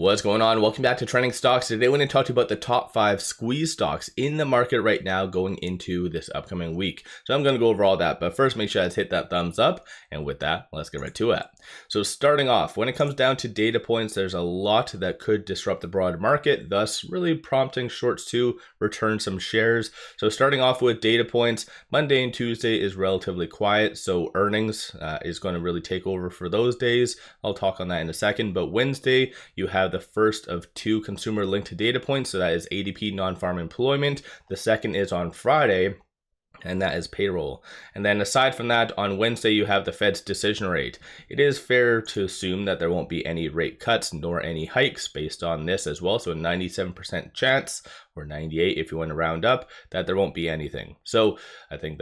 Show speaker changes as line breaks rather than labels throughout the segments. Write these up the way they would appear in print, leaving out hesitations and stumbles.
What's going on? Welcome back to Trending Stocks. Today, I want to talk to you about the top 5 squeeze stocks in the market right now going into this upcoming week. So I'm going to go over all that, but first make sure you guys hit that thumbs up. And with that, let's get right to it. So starting off, when it comes down to data points, there's a lot that could disrupt the broader market, thus really prompting shorts to return some shares. So starting off with data points, Monday and Tuesday is relatively quiet. So earnings is going to really take over for those days. I'll talk on that in a second, but Wednesday, you have the first of 2 consumer linked data points. So that is ADP non-farm employment. The second is on Friday, and that is payroll. And then aside from that, on Wednesday, you have the Fed's decision rate. It is fair to assume that there won't be any rate cuts nor any hikes based on this as well. So a 97% chance, or 98 if you want to round up, that there won't be anything. So I think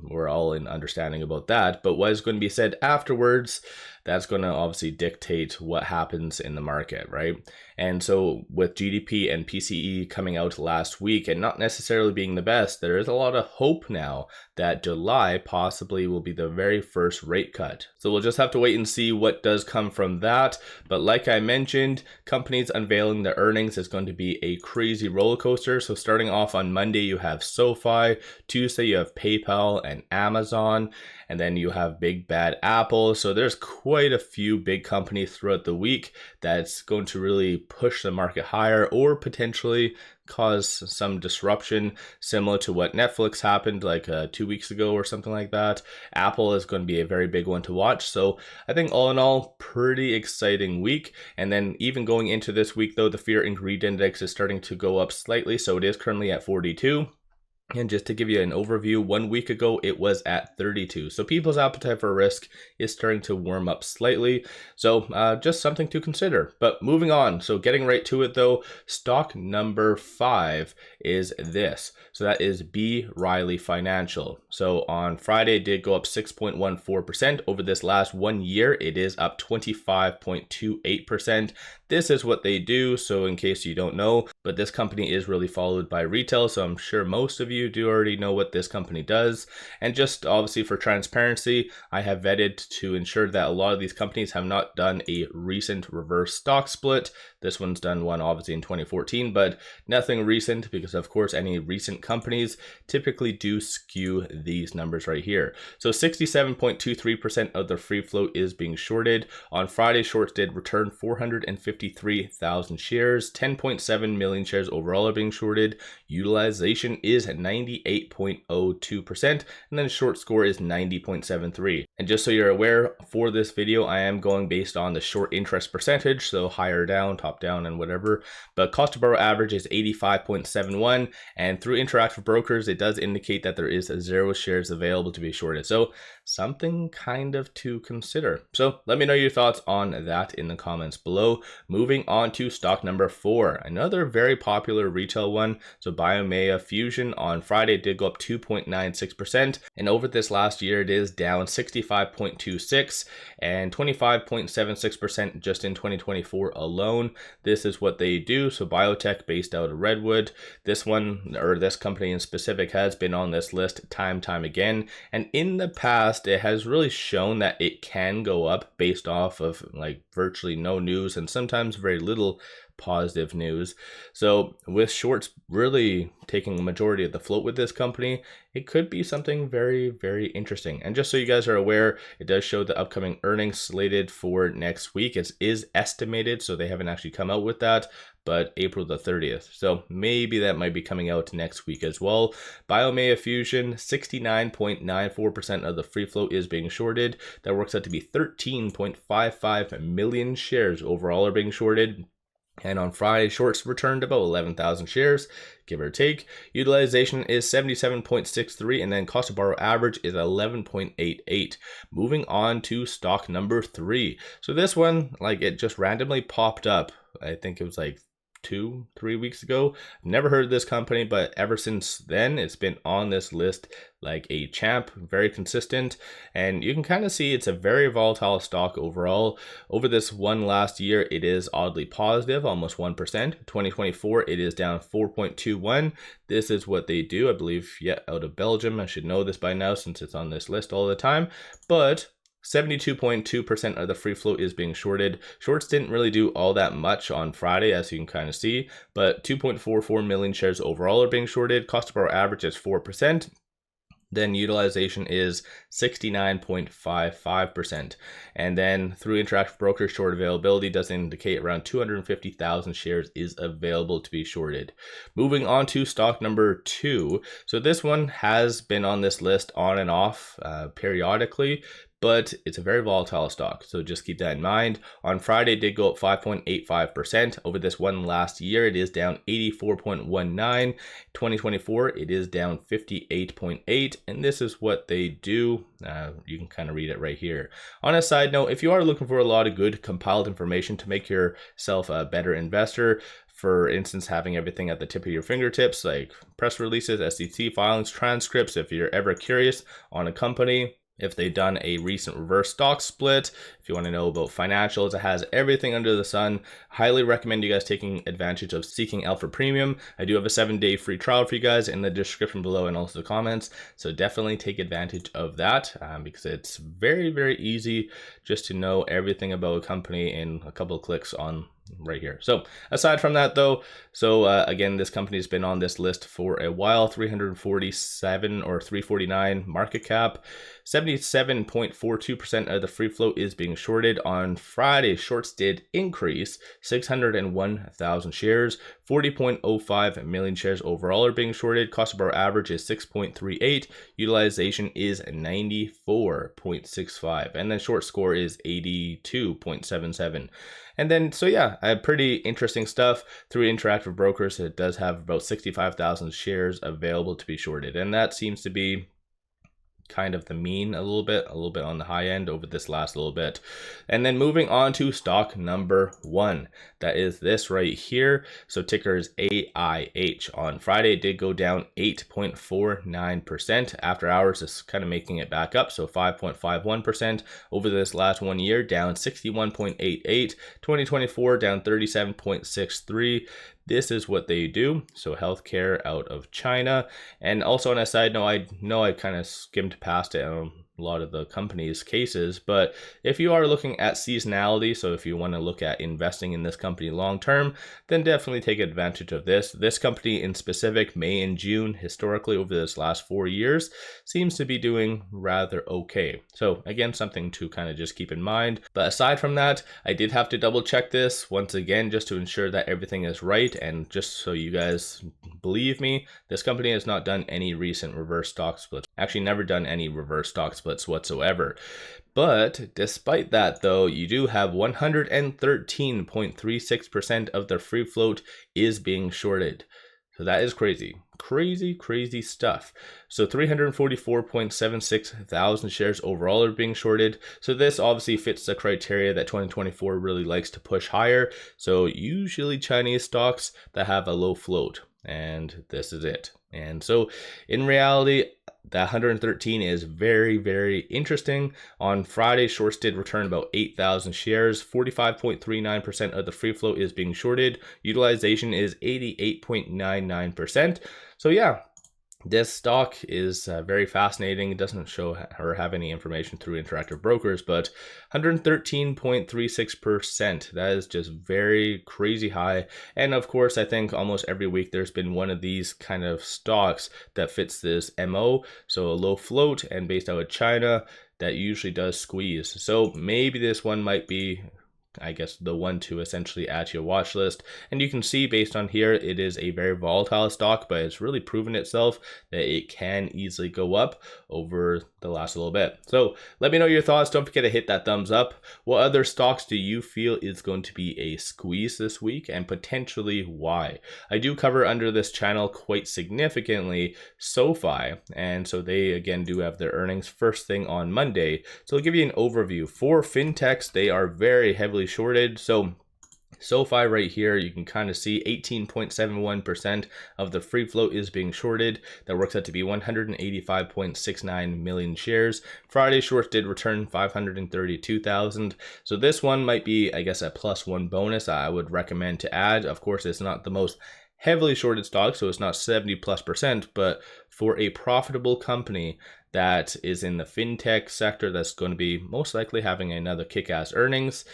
we're all in understanding about that. But what is going to be said afterwards, that's going to obviously dictate what happens in the market, right? And so with GDP and PCE coming out last week and not necessarily being the best, there is a lot of hope now that July possibly will be the very first rate cut. So we'll just have to wait and see what does come from that. But like I mentioned, companies unveiling their earnings is going to be a crazy roller coaster. So starting off on Monday, you have SOFI. Tuesday, you have PayPal and Amazon. And then you have big bad Apple. So there's quite a few big companies throughout the week that's going to really push the market higher or potentially cause some disruption, similar to what Netflix happened like 2 weeks ago or something like that. Apple is going to be a very big one to watch. So I think all in all, pretty exciting week. And then even going into this week though, the fear and greed index is starting to go up slightly. So it is currently at 42. And just to give you an overview, 1 week ago, it was at 32. So people's appetite for risk is starting to warm up slightly. So just something to consider. But moving on, so getting right to it though, stock number 5 is this. So that is RILY Financial. So on Friday, it did go up 6.14%. Over this last 1 year, it is up 25.28%. This is what they do. So in case you don't know, but this company is really followed by retail. So I'm sure most of you do already know what this company does. And just obviously for transparency, I have vetted to ensure that a lot of these companies have not done a recent reverse stock split. This one's done one obviously in 2014, but nothing recent because of course any recent companies typically do skew these numbers right here. So 67.23% of the free float is being shorted. On Friday, shorts did return 453,000 shares, 10.7 million shares overall are being shorted. Utilization is at 98.02%, and then short score is 90.73. And just so you're aware, for this video, I am going based on the short interest percentage, so higher down, top down, and whatever. But cost to borrow average is 85.71, and through Interactive Brokers, it does indicate that there is 0 shares available to be shorted. So something kind of to consider. So let me know your thoughts on that in the comments below. Moving on to stock number 4, another very popular retail one. So BMEA Fusion on Friday did go up 2.96%, and over this last year it is down 65.26 and 25.76% just in 2024 alone. This is what they do. So biotech based out of Redwood. This one, or this company in specific, has been on this list time again, and in the past it has really shown that it can go up based off of like virtually no news and sometimes very little positive news. So with shorts really taking a majority of the float with this company, it could be something very, very interesting. And just so you guys are aware, it does show the upcoming earnings slated for next week. It is estimated, so they haven't actually come out with that, but April the 30th. So maybe that might be coming out next week as well. BMEA Fusion, 69.94% of the free float is being shorted. That works out to be 13.55 million shares overall are being shorted. And on Friday, shorts returned about 11,000 shares, give or take. Utilization is 77.63, and then cost to borrow average is 11.88. Moving on to stock number 3. So this one, like, it just randomly popped up. I think it was like 2-3 weeks ago. Never heard of this company, but ever since then it's been on this list like a champ, very consistent, and you can kind of see it's a very volatile stock overall. Over this one last year, it is oddly positive, almost 1%. 2024, it is down 4.21. This is what they do, I believe, out of Belgium. I should know this by now since it's on this list all the time, but 72.2% of the free float is being shorted. Shorts didn't really do all that much on Friday, as you can kind of see, but 2.44 million shares overall are being shorted. Cost per hour average is 4%. Then utilization is 69.55%. And then through Interactive Brokers, short availability does indicate around 250,000 shares is available to be shorted. Moving on to stock number 2. So this one has been on this list on and off periodically, but it's a very volatile stock, so just keep that in mind. On Friday, it did go up 5.85%. Over this one last year, it is down 84.19. 2024, it is down 58.8, and this is what they do. You can kind of read it right here. On a side note, if you are looking for a lot of good compiled information to make yourself a better investor, for instance, having everything at the tip of your fingertips, like press releases, SEC filings, transcripts, if you're ever curious on a company, if they've done a recent reverse stock split, if you want to know about financials, it has everything under the sun. Highly recommend you guys taking advantage of Seeking Alpha Premium. I do have a 7-day free trial for you guys in the description below and also the comments. So definitely take advantage of that because it's very, very easy just to know everything about a company in a couple of clicks on right here. So aside from that though, again, this company has been on this list for a while. 347 or 349 market cap. 77.42% of the free float is being shorted. On Friday, shorts did increase 601,000 shares. 40.05 million shares overall are being shorted. Cost per hour average is 6.38. Utilization is 94.65. And then short score is 82.77. And then, so yeah, pretty interesting stuff. Through Interactive Brokers, it does have about 65,000 shares available to be shorted. And that seems to be kind of the mean a little bit on the high end over this last little bit. And then moving on to stock number 1, that is this right here. So ticker is AIH. On Friday, it did go down 8.49%. After hours, it's kind of making it back up, so 5.51%. Over this last 1 year, down 61.88. 2024, down 37.63. This is what they do. So healthcare out of China. And also on a side note, I know I kind of skimmed past it on a lot of the company's cases, but if you are looking at seasonality, so if you want to look at investing in this company long term, then definitely take advantage of this. This company in specific, May and June, historically over this last 4 years, seems to be doing rather okay. So again, something to kind of just keep in mind. But aside from that, I did have to double check this once again, just to ensure that everything is right. And just so you guys believe me, this company has not done any recent reverse stock splits. Actually, never done any reverse stock splits whatsoever. But despite that though, you do have 113.36% of the free float is being shorted. So that is crazy. Crazy stuff. So 344.76 thousand shares overall are being shorted. So this obviously fits the criteria that 2024 really likes to push higher. So usually Chinese stocks that have a low float, and this is it. And so in reality, that 113 is very, very interesting. On Friday, shorts did return about 8,000 shares. 45.39% of the free float is being shorted. Utilization is 88.99%. So yeah, this stock is very fascinating. It doesn't show or have any information through Interactive Brokers, but 113.36%. That is just very crazy high. And of course, I think almost every week there's been one of these kind of stocks that fits this MO. So a low float and based out of China that usually does squeeze. So maybe this one might be, I guess, the one to essentially add to your watch list. And you can see based on here, it is a very volatile stock, but it's really proven itself that it can easily go up over the last little bit. So let me know your thoughts. Don't forget to hit that thumbs up. What other stocks do you feel is going to be a squeeze this week, and potentially why? I do cover under this channel quite significantly SOFI, and so they again do have their earnings first thing on Monday. So I'll give you an overview. For fintechs, they are very heavily shorted. So SOFI right here, you can kind of see 18.71% of the free float is being shorted. That works out to be 185.69 million shares. Friday shorts did return 532,000. So this one might be, I guess, a +1 bonus I would recommend to add. Of course, it's not the most heavily shorted stock, so it's not 70+%, but for a profitable company that is in the fintech sector that's going to be most likely having another kick-ass earnings.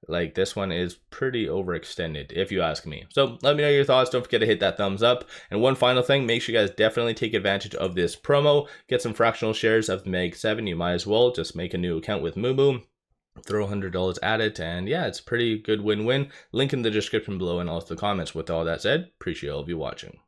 Like, this one is pretty overextended, if you ask me. So let me know your thoughts. Don't forget to hit that thumbs up. And one final thing, make sure you guys definitely take advantage of this promo. Get some fractional shares of Meg 7. You might as well just make a new account with Mumu. Throw $100 at it, and yeah, it's a pretty good win-win. Link in the description below and also the comments. With all that said, appreciate all of you watching.